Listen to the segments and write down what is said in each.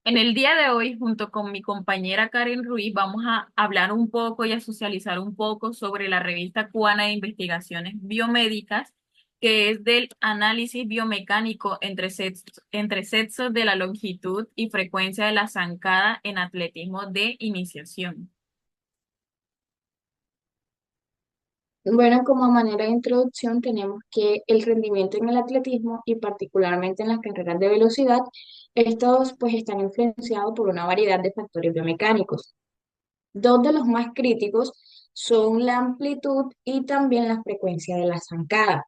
En el día de hoy, junto con mi compañera Karen Ruiz, vamos a hablar un poco y a socializar un poco sobre la revista cubana de investigaciones biomédicas, que es del análisis biomecánico entre sexos de la longitud y frecuencia de la zancada en atletismo de iniciación. Bueno, como manera de introducción tenemos que el rendimiento en el atletismo y particularmente en las carreras de velocidad, estos pues están influenciados por una variedad de factores biomecánicos. Dos de los más críticos son la amplitud y también la frecuencia de la zancada.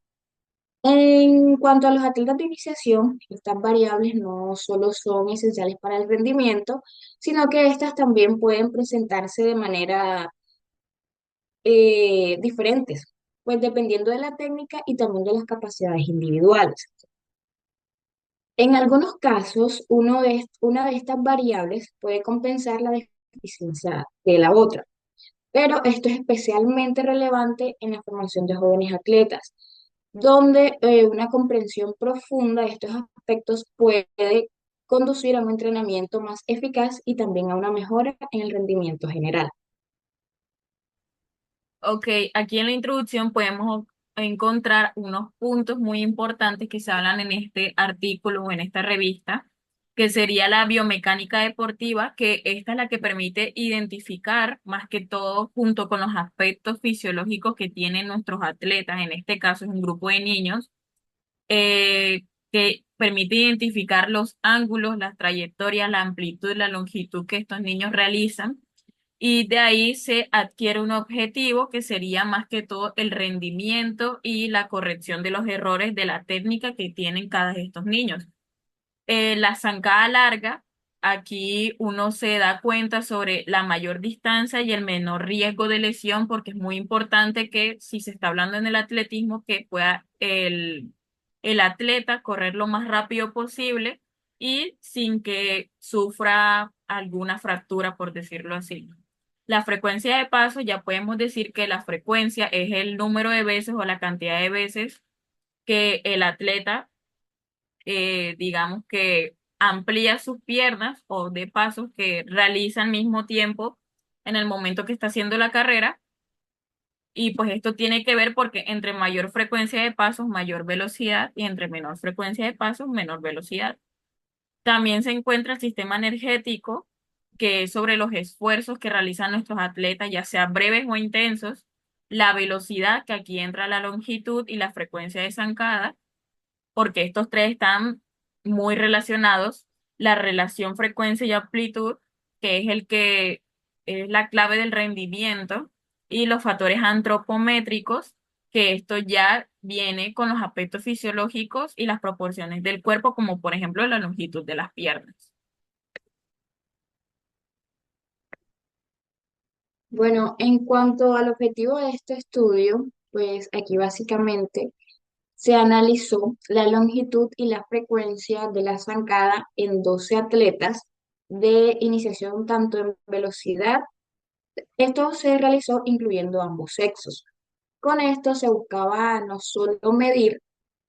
En cuanto a los atletas de iniciación, estas variables no solo son esenciales para el rendimiento, sino que estas también pueden presentarse de manera diferentes, pues dependiendo de la técnica y también de las capacidades individuales. En algunos casos, una de estas variables puede compensar la deficiencia de la otra, pero esto es especialmente relevante en la formación de jóvenes atletas, donde una comprensión profunda de estos aspectos puede conducir a un entrenamiento más eficaz y también a una mejora en el rendimiento general. Ok, aquí en la introducción podemos encontrar unos puntos muy importantes que se hablan en este artículo o en esta revista, que sería la biomecánica deportiva, que esta es la que permite identificar más que todo junto con los aspectos fisiológicos que tienen nuestros atletas, en este caso es un grupo de niños, que permite identificar los ángulos, las trayectorias, la amplitud, la longitud que estos niños realizan y de ahí se adquiere un objetivo que sería más que todo el rendimiento y la corrección de los errores de la técnica que tienen cada de estos niños. La zancada larga, aquí uno se da cuenta sobre la mayor distancia y el menor riesgo de lesión, porque es muy importante que si se está hablando en el atletismo, que pueda el atleta correr lo más rápido posible y sin que sufra alguna fractura, por decirlo así. La frecuencia de pasos, ya podemos decir que la frecuencia es el número de veces o la cantidad de veces que el atleta, digamos que amplía sus piernas o de pasos que realiza al mismo tiempo en el momento que está haciendo la carrera. Y pues esto tiene que ver porque entre mayor frecuencia de pasos, mayor velocidad y entre menor frecuencia de pasos, menor velocidad. También se encuentra el sistema energético, que es sobre los esfuerzos que realizan nuestros atletas, ya sea breves o intensos, la velocidad, que aquí entra la longitud y la frecuencia de zancada, porque estos tres están muy relacionados, la relación frecuencia y amplitud, que es el que es la clave del rendimiento, y los factores antropométricos, que esto ya viene con los aspectos fisiológicos y las proporciones del cuerpo, como por ejemplo la longitud de las piernas. Bueno, en cuanto al objetivo de este estudio, pues aquí básicamente se analizó la longitud y la frecuencia de la zancada en 12 atletas de iniciación tanto en velocidad. Esto se realizó incluyendo ambos sexos. Con esto se buscaba no solo medir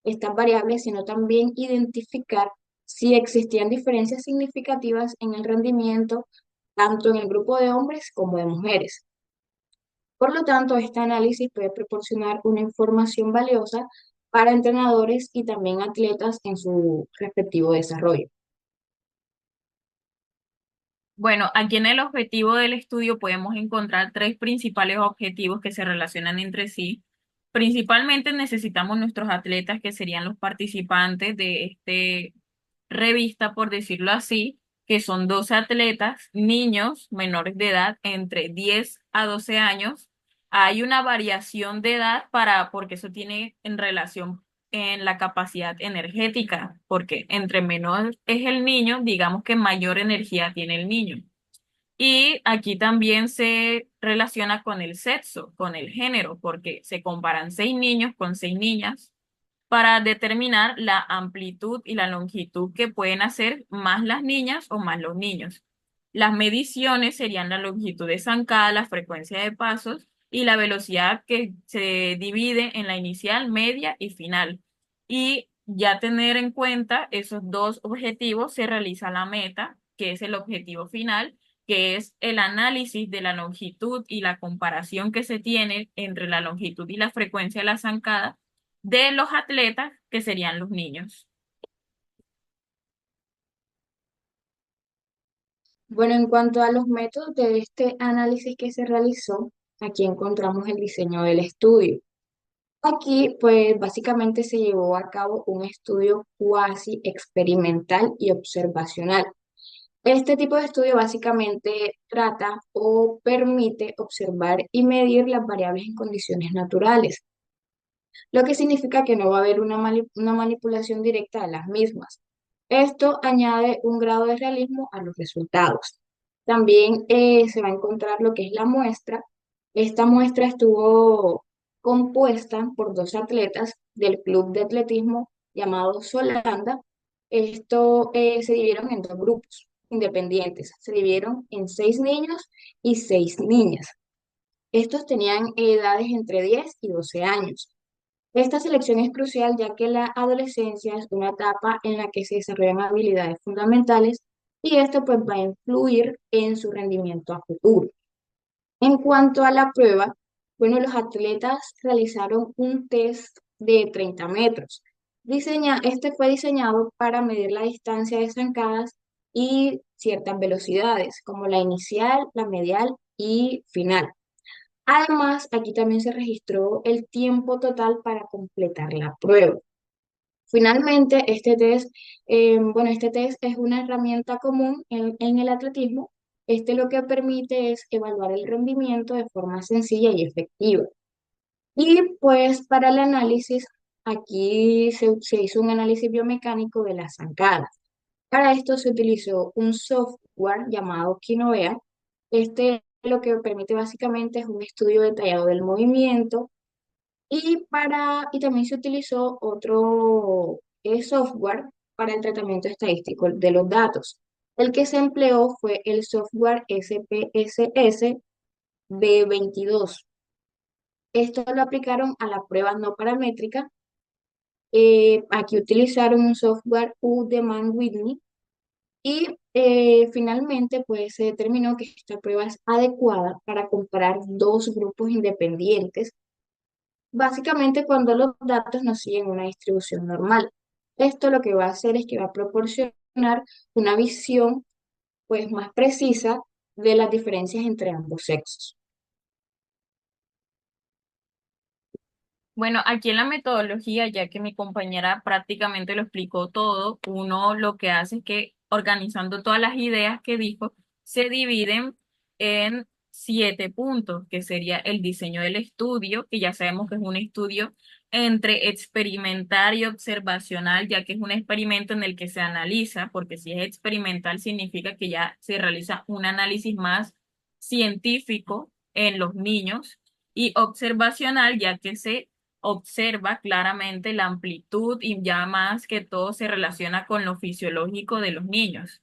estas variables, sino también identificar si existían diferencias significativas en el rendimiento, tanto en el grupo de hombres como de mujeres. Por lo tanto, este análisis puede proporcionar una información valiosa para entrenadores y también atletas en su respectivo desarrollo. Bueno, aquí en el objetivo del estudio podemos encontrar tres principales objetivos que se relacionan entre sí. Principalmente necesitamos nuestros atletas, que serían los participantes de este revista, por decirlo así, que son 12 atletas, niños menores de edad, entre 10 a 12 años. Hay una variación de edad porque eso tiene en relación en la capacidad energética, porque entre menor es el niño, digamos que mayor energía tiene el niño. Y aquí también se relaciona con el sexo, con el género, porque se comparan 6 niños con 6 niñas para determinar la amplitud y la longitud que pueden hacer más las niñas o más los niños. Las mediciones serían la longitud de zancada, la frecuencia de pasos y la velocidad, que se divide en la inicial, media y final. Y ya tener en cuenta esos dos objetivos, se realiza la meta, que es el objetivo final, que es el análisis de la longitud y la comparación que se tiene entre la longitud y la frecuencia de la zancada de los atletas, que serían los niños. Bueno, en cuanto a los métodos de este análisis que se realizó, aquí encontramos el diseño del estudio. Aquí, pues básicamente se llevó a cabo un estudio cuasi experimental y observacional. Este tipo de estudio básicamente trata o permite observar y medir las variables en condiciones naturales, lo que significa que no va a haber una manipulación directa de las mismas. Esto añade un grado de realismo a los resultados. También se va a encontrar lo que es la muestra. Esta muestra estuvo compuesta por dos atletas del club de atletismo llamado Solanda. Esto se dividieron en dos grupos independientes. Se dividieron en 6 niños y 6 niñas. Estos tenían edades entre 10 y 12 años. Esta selección es crucial ya que la adolescencia es una etapa en la que se desarrollan habilidades fundamentales y esto pues va a influir en su rendimiento a futuro. En cuanto a la prueba, bueno, los atletas realizaron un test de 30 metros. Este fue diseñado para medir la distancia de zancadas y ciertas velocidades, como la inicial, la medial y final. Además, aquí también se registró el tiempo total para completar la prueba. Finalmente, este test es una herramienta común en el atletismo. Este lo que permite es evaluar el rendimiento de forma sencilla y efectiva. Y pues para el análisis, aquí se hizo un análisis biomecánico de las zancadas. Para esto se utilizó un software llamado Kinovea. Este lo que permite básicamente es un estudio detallado del movimiento y también se utilizó otro software para el tratamiento estadístico de los datos. El que se empleó fue el software SPSS B22. Esto lo aplicaron a la prueba no paramétrica. Aquí utilizaron un software U-Demand Whitney y finalmente pues se determinó que esta prueba es adecuada para comparar dos grupos independientes, básicamente cuando los datos no siguen una distribución normal. Esto lo que va a hacer es que va a proporcionar una visión pues más precisa de las diferencias entre ambos sexos. Bueno, aquí en la metodología, ya que mi compañera prácticamente lo explicó todo, uno lo que hace es que organizando todas las ideas que dijo, se dividen en 7 puntos, que sería el diseño del estudio, que ya sabemos que es un estudio entre experimental y observacional, ya que es un experimento en el que se analiza, porque si es experimental significa que ya se realiza un análisis más científico en los niños y observacional, ya que se observa claramente la amplitud y ya más que todo se relaciona con lo fisiológico de los niños.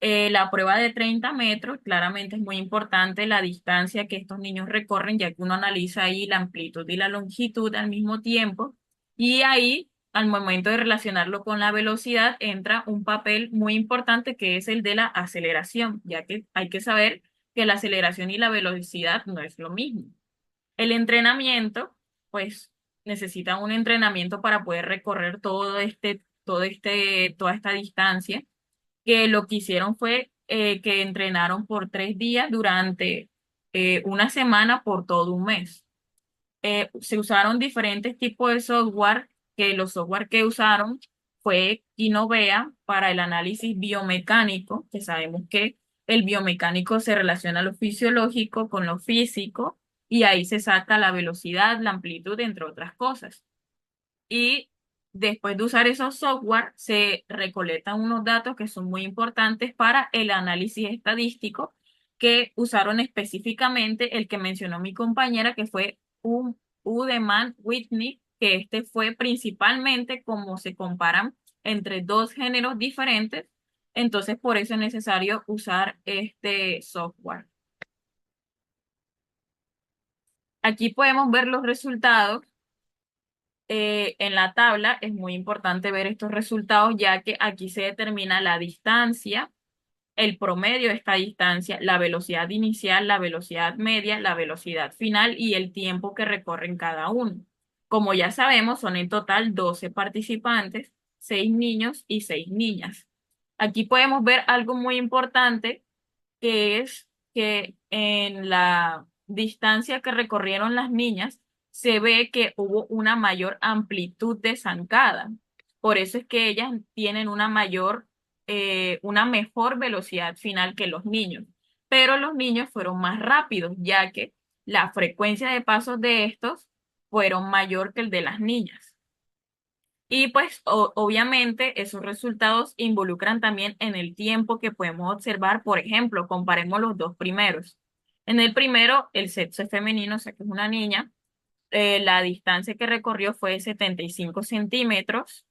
La prueba de 30 metros, claramente es muy importante la distancia que estos niños recorren, ya que uno analiza ahí la amplitud y la longitud al mismo tiempo. Y ahí, al momento de relacionarlo con la velocidad, entra un papel muy importante que es el de la aceleración, ya que hay que saber que la aceleración y la velocidad no es lo mismo. El entrenamiento, pues necesita un entrenamiento para poder recorrer toda esta distancia, que lo que hicieron fue que entrenaron por 3 días durante una semana por todo un mes. Se usaron diferentes tipos de software, que los software que usaron fue Kinovea para el análisis biomecánico, que sabemos que el biomecánico se relaciona a lo fisiológico con lo físico y ahí se saca la velocidad, la amplitud, entre otras cosas. Y después de usar esos software, se recolectan unos datos que son muy importantes para el análisis estadístico, que usaron específicamente el que mencionó mi compañera, que fue un Udeman Whitney, que este fue principalmente como se comparan entre dos géneros diferentes. Entonces, por eso es necesario usar este software. Aquí podemos ver los resultados. en la tabla es muy importante ver estos resultados, ya que aquí se determina la distancia, el promedio de esta distancia, la velocidad inicial, la velocidad media, la velocidad final y el tiempo que recorren cada uno. Como ya sabemos, son en total 12 participantes, 6 niños y 6 niñas. Aquí podemos ver algo muy importante, que es que en la distancia que recorrieron las niñas se ve que hubo una mayor amplitud de zancada. Por eso es que ellas tienen una mejor velocidad final que los niños. Pero los niños fueron más rápidos, ya que la frecuencia de pasos de estos fueron mayor que el de las niñas. Y pues obviamente esos resultados involucran también en el tiempo que podemos observar. Por ejemplo, comparemos los dos primeros. En el primero, el sexo es femenino, o sea que es una niña. La distancia que recorrió fue de 75 centímetros.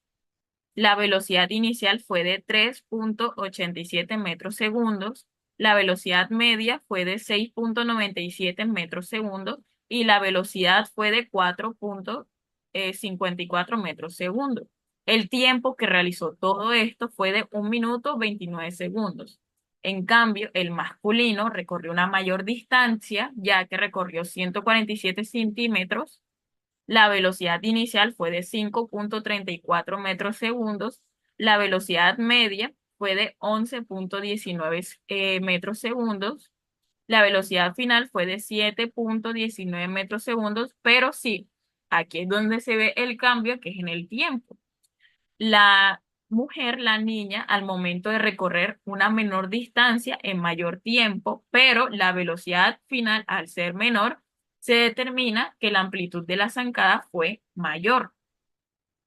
La velocidad inicial fue de 3,87 metros segundos. La velocidad media fue de 6,97 metros segundos. Y la velocidad fue de 4,54 metros segundos. El tiempo que realizó todo esto fue de 1 minuto 29 segundos. En cambio, el masculino recorrió una mayor distancia, ya que recorrió 147 centímetros. La velocidad inicial fue de 5,34 metros segundos. La velocidad media fue de 11,19 metros segundos. La velocidad final fue de 7,19 metros segundos, pero sí, aquí es donde se ve el cambio, que es en el tiempo. La mujer, la niña, al momento de recorrer una menor distancia en mayor tiempo, pero la velocidad final, al ser menor, se determina que la amplitud de la zancada fue mayor.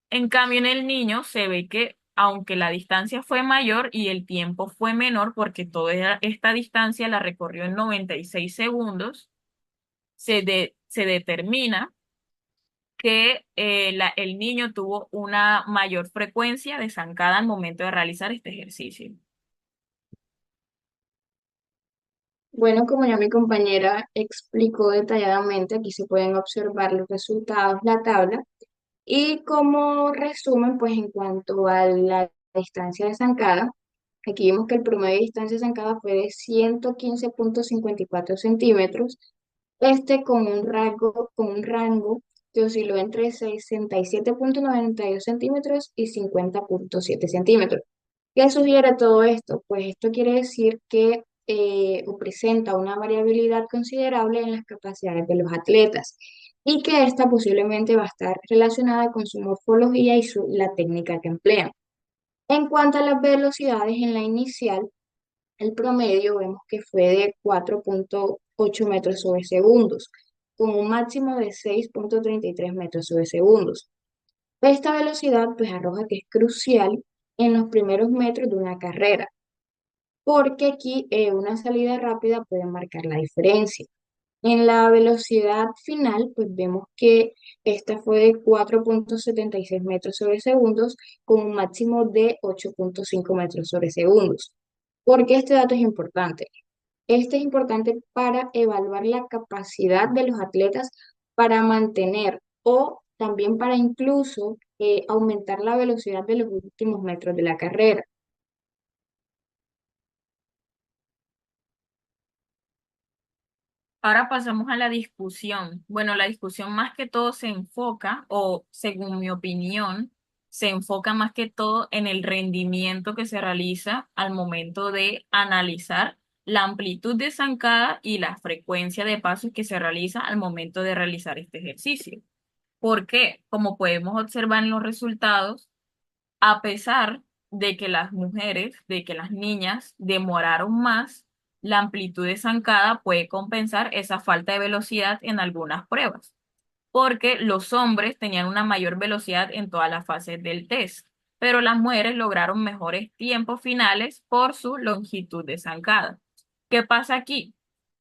En cambio, en el niño se ve que aunque la distancia fue mayor y el tiempo fue menor, porque toda esta distancia la recorrió en 96 segundos, se determina que el niño tuvo una mayor frecuencia de zancada al momento de realizar este ejercicio. Bueno, como ya mi compañera explicó detalladamente, aquí se pueden observar los resultados, la tabla, y como resumen, pues en cuanto a la distancia de zancada, aquí vimos que el promedio de distancia de zancada fue de 115,54 centímetros, con un rango que osciló entre 67,92 centímetros y 50,7 centímetros. ¿Qué sugiere todo esto? Pues esto quiere decir que o presenta una variabilidad considerable en las capacidades de los atletas y que esta posiblemente va a estar relacionada con su morfología y la técnica que emplean. En cuanto a las velocidades en la inicial, el promedio vemos que fue de 4,8 metros sobre segundos, con un máximo de 6,33 metros sobre segundos. Esta velocidad pues arroja que es crucial en los primeros metros de una carrera, porque aquí una salida rápida puede marcar la diferencia. En la velocidad final, pues vemos que esta fue de 4,76 metros sobre segundos con un máximo de 8,5 metros sobre segundos. ¿Por qué este dato es importante? Este es importante para evaluar la capacidad de los atletas para mantener o también para incluso aumentar la velocidad de los últimos metros de la carrera. Ahora pasamos a la discusión. Bueno, la discusión más que todo se enfoca, o según mi opinión, se enfoca más que todo en el rendimiento que se realiza al momento de analizar la amplitud de zancada y la frecuencia de pasos que se realiza al momento de realizar este ejercicio. Porque, como podemos observar en los resultados, a pesar de que las mujeres, de que las niñas demoraron más, la amplitud de zancada puede compensar esa falta de velocidad en algunas pruebas, porque los hombres tenían una mayor velocidad en todas las fases del test, pero las mujeres lograron mejores tiempos finales por su longitud de zancada. ¿Qué pasa aquí?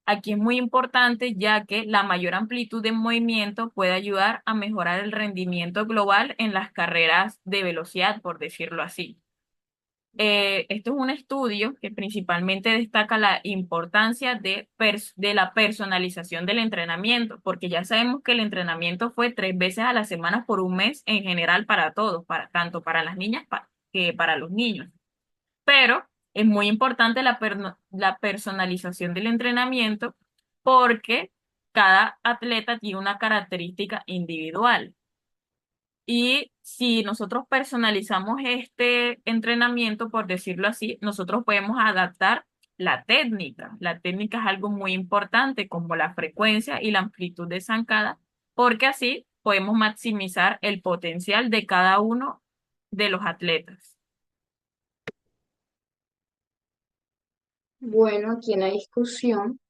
Aquí es muy importante, ya que la mayor amplitud de movimiento puede ayudar a mejorar el rendimiento global en las carreras de velocidad, por decirlo así. Este es un estudio que principalmente destaca la importancia de la personalización del entrenamiento, porque ya sabemos que el entrenamiento fue 3 veces a la semana por un mes en general para todos, tanto para las niñas que para los niños. Pero es muy importante la personalización del entrenamiento porque cada atleta tiene una característica individual. Y si nosotros personalizamos este entrenamiento, por decirlo así, nosotros podemos adaptar la técnica. La técnica es algo muy importante, como la frecuencia y la amplitud de zancada, porque así podemos maximizar el potencial de cada uno de los atletas. Bueno, aquí en la discusión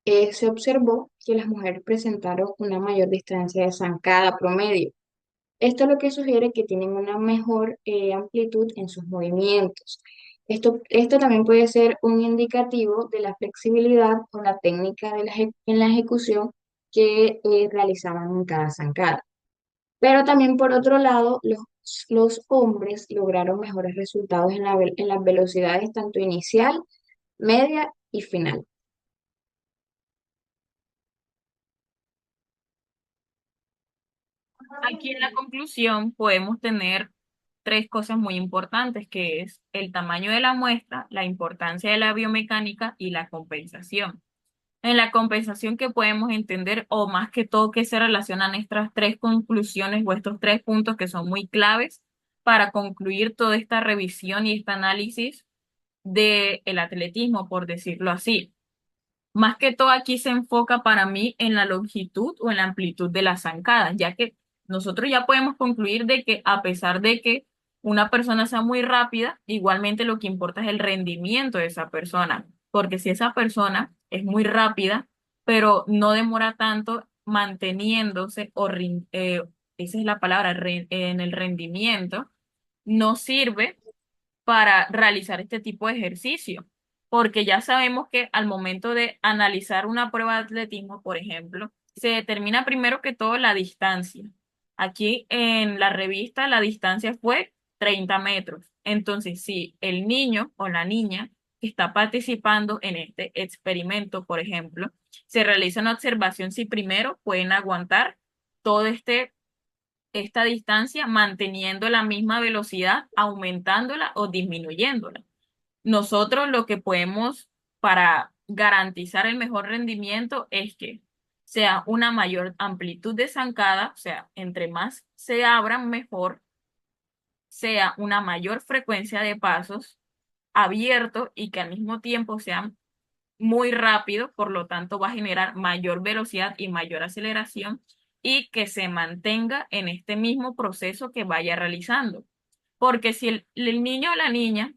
se observó que las mujeres presentaron una mayor distancia de zancada promedio. Esto lo que sugiere que tienen una mejor amplitud en sus movimientos. Esto también puede ser un indicativo de la flexibilidad o la técnica en la ejecución que realizaban en cada zancada. Pero también por otro lado, los hombres lograron mejores resultados en las velocidades tanto inicial, media y final. Aquí en la conclusión podemos tener tres cosas muy importantes, que es el tamaño de la muestra, la importancia de la biomecánica y la compensación. En la compensación que podemos entender, o más que todo, que se relacionan estas tres conclusiones o estos tres puntos que son muy claves para concluir toda esta revisión y este análisis del atletismo, por decirlo así. Más que todo aquí se enfoca para mí en la longitud o en la amplitud de la zancada, ya que nosotros ya podemos concluir de que a pesar de que una persona sea muy rápida, igualmente lo que importa es el rendimiento de esa persona, porque si esa persona es muy rápida, pero no demora tanto manteniéndose esa es la palabra, en el rendimiento, no sirve para realizar este tipo de ejercicio, porque ya sabemos que al momento de analizar una prueba de atletismo, por ejemplo, se determina primero que todo la distancia. Aquí en la revista la distancia fue 30 metros. Entonces, si el niño o la niña que está participando en este experimento, por ejemplo, se realiza una observación si primero pueden aguantar todo esta distancia manteniendo la misma velocidad, aumentándola o disminuyéndola. Nosotros lo que podemos para garantizar el mejor rendimiento es que sea una mayor amplitud de zancada, o sea, entre más se abran mejor, sea una mayor frecuencia de pasos abiertos y que al mismo tiempo sean muy rápido, por lo tanto va a generar mayor velocidad y mayor aceleración y que se mantenga en este mismo proceso que vaya realizando. Porque si el niño o la niña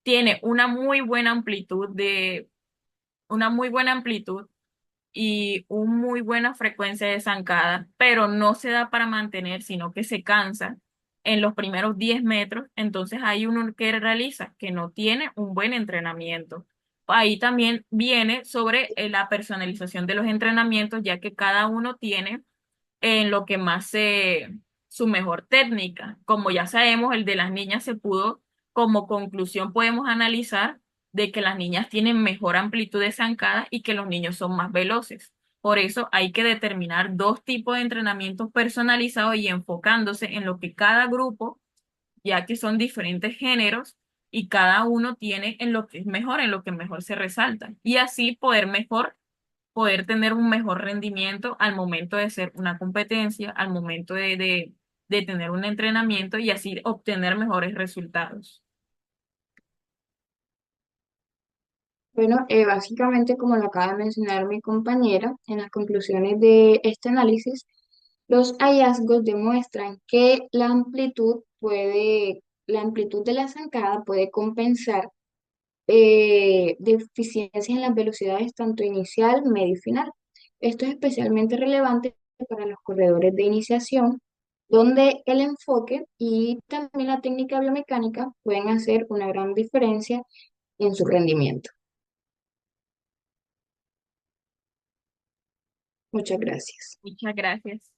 tiene una muy buena amplitud y una muy buena frecuencia de zancada, pero no se da para mantener, sino que se cansa en los primeros 10 metros, entonces hay uno que realiza que no tiene un buen entrenamiento. Ahí también viene sobre la personalización de los entrenamientos, ya que cada uno tiene en lo que más su mejor técnica. Como ya sabemos, el de las niñas se pudo, como conclusión podemos analizar de que las niñas tienen mejor amplitud de zancada y que los niños son más veloces. Por eso hay que determinar dos tipos de entrenamientos personalizados y enfocándose en lo que cada grupo, ya que son diferentes géneros y cada uno tiene en lo que es mejor, en lo que mejor se resalta. Y así poder tener un mejor rendimiento al momento de hacer una competencia, al momento de tener un entrenamiento y así obtener mejores resultados. Bueno, básicamente, como lo acaba de mencionar mi compañera, en las conclusiones de este análisis, los hallazgos demuestran que la amplitud de la zancada puede compensar deficiencias en las velocidades tanto inicial, medio y final. Esto es especialmente relevante para los corredores de iniciación, donde el enfoque y también la técnica biomecánica pueden hacer una gran diferencia en su rendimiento. Muchas gracias. Muchas gracias.